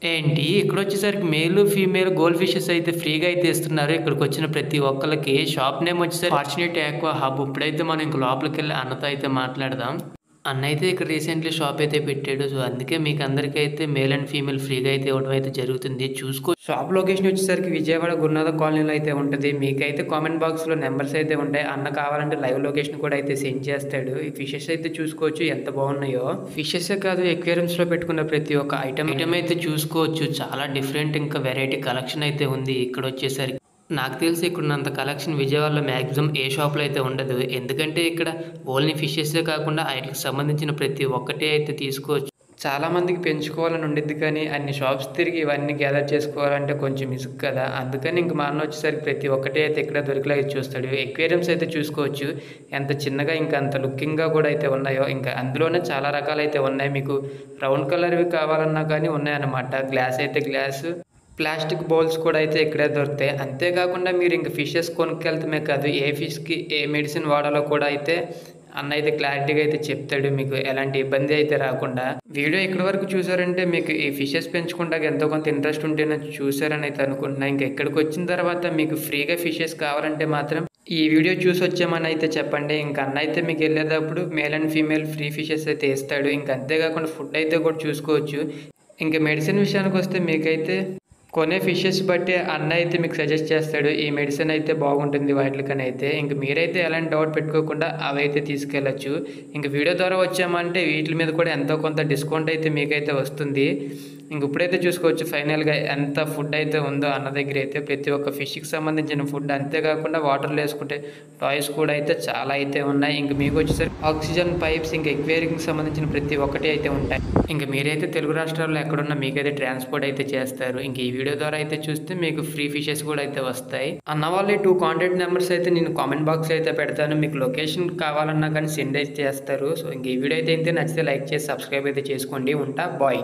ఏంటి ఇక్కడొచ్చేసరికి మేలు, female gold fishes అయితే ఫ్రీగా అయితే ఇస్తున్నారు. ఇక్కడికొచ్చిన ప్రతి ఒక్కళ్ళకి. షాప్ నేమ్ వచ్చేసరికి ఫార్చునేట్ ఆక్వా హబ్. ఇప్పుడైతే మనం ఇంక లోపలికెళ్ళి అన్నతో అయితే మాట్లాడదాం. అన్న అయితే ఇక్కడ రీసెంట్‌లీ షాప్ అయితే పెట్టాడు. సో, అందుకే మీకందరికీ అయితే మేల్ అండ్ ఫీమేల్ ఫ్రీగా అయితే ఇవ్వడం అయితే జరుగుతుంది. షాప్ లొకేషన్ వచ్చేసరికి విజయవాడ గురునాథ కాలనీలో అయితే ఉంటది. మీకైతే కామెంట్ బాక్స్‌లో నంబర్స్ అయితే ఉంటాయి. అన్న కావాలంటే లైవ్ లొకేషన్ కూడా అయితే సెండ్ చేస్తాడు. ఈ ఫిషెస్ అయితే చూసుకోవచ్చు ఎంత బాగున్నాయో. ఫిషెసే కాదు అక్వేరియంస్‌లో పెట్టుకున్న ప్రతి ఒక్క ఐటెమ్ అయితే చూసుకోవచ్చు. చాలా డిఫరెంట్ ఇంకా వెరైటీ కలెక్షన్ అయితే ఉంది ఇక్కడొచ్చేసరికి. నాకు తెలిసి ఇక్కడున్నంత కలెక్షన్ విజయవాడలో మాక్సిమం ఏ షాప్‌లో అయితే ఉండదు. ఎందుకంటే ఇక్కడ ఓన్లీ ఫిషెసే కాకుండా ఆటికి సంబంధించిన ప్రతి ఒక్కటి అయితే తీసుకోవచ్చు. చాలామందికి పెంచుకోవాలని ఉండిద్ది కానీ అన్ని షాప్స్ తిరిగి ఇవన్నీ గ్యాదర్ చేసుకోవాలంటే కొంచెం ఇసుక కదా! అందుకని ఇంక మా అన్న వచ్చేసరికి ప్రతి ఒక్కటి అయితే ఇక్కడ దొరికేలాగా చూస్తాడు. అక్వేరియంస్ అయితే చూసుకోవచ్చు. ఎంత చిన్నగా ఇంకా అంత లుకింగ్‌గా కూడా అయితే ఉన్నాయో. ఇంకా అందులోనే చాలా రకాలైతే ఉన్నాయి. మీకు రౌండ్ కలర్‌వి కావాలన్నా కానీ ఉన్నాయన్నమాట. గ్లాస్ అయితే గ్లాసు. ప్లాస్టిక్ బౌల్స్ కూడా అయితే ఇక్కడే దొరుకుతాయి. అంతేకాకుండా మీరు ఇంక ఫిషెస్ కొనుక్కెళ్తమే కాదు, ఏ ఫిష్‌కి ఏ మెడిసిన్ వాడాలో కూడా అయితే అన్న అయితే క్లారిటీగా అయితే చెప్తాడు. మీకు ఎలాంటి ఇబ్బంది అయితే రాకుండా. వీడియో ఇక్కడి వరకు చూసారంటే మీకు ఈ ఫిషెస్ పెంచుకుంటాక ఎంతో కొంత ఇంట్రెస్ట్ ఉంటేనే చూసారని అయితే అనుకుంటున్నా. ఇంక ఇక్కడికొచ్చిన తర్వాత మీకు ఫ్రీగా ఫిషెస్ కావాలంటే మాత్రం ఈ వీడియో చూసి వచ్చామని అయితే చెప్పండి. ఇంక అన్న అయితే మీకు వెళ్ళేటప్పుడు male and female free fishes అయితే ఇస్తాడు. ఇంక అంతేకాకుండా ఫుడ్ అయితే కూడా చూసుకోవచ్చు. ఇంక మెడిసిన్ విషయానికొస్తే మీకైతే కొనే ఫిషెస్ బట్టి అన్న అయితే మీకు సజెస్ట్ చేస్తాడు. ఈ మెడిసిన్ అయితే బాగుంటుంది వాటికని అయితే. ఇంక మీరైతే ఎలాంటి డౌట్ పెట్టుకోకుండా అవైతే తీసుకెళ్ళొచ్చు. ఇంక వీడియో ద్వారా వచ్చామంటే వీటి మీద కూడా ఎంతో కొంత డిస్కౌంట్ అయితే మీకైతే వస్తుంది. ఇంక ఇప్పుడైతే చూసుకోవచ్చు ఫైనల్‌గా ఎంత ఫుడ్ అయితే ఉందో అన్న దగ్గర అయితే. ప్రతి ఒక్క ఫిష్‌కి సంబంధించిన ఫుడ్ అంతేకాకుండా వాటర్‌లో వేసుకుంటే టాయ్స్ కూడా అయితే చాలా అయితే ఉన్నాయి. ఇంక మీకు వచ్చేసరికి ఆక్సిజన్ పైప్స్ ఇంకా ఎక్వేరియంకి సంబంధించిన ప్రతి ఒక్కటి అయితే ఉంటాయి. ఇంక మీరైతే తెలుగు రాష్ట్రాల్లో ఎక్కడున్నా మీకైతే ట్రాన్స్‌పోర్ట్ అయితే చేస్తారు. ఇంక ఈ వీడియో ద్వారా అయితే చూస్తే మీకు ఫ్రీ ఫిషెస్ కూడా అయితే వస్తాయి. అన్న వాళ్ళ 2 కాంటాక్ట్ నెంబర్స్ అయితే నేను కామెంట్ బాక్స్‌లో అయితే పెడతాను. మీకు లొకేషన్ కావాలన్నా కానీ సెండ్ అయితే చేస్తారు. సో, ఇంక ఈ వీడియో అయితే నచ్చితే లైక్ చేసి సబ్స్క్రైబ్ అయితే చేసుకోండి. ఉంటా. బాయ్.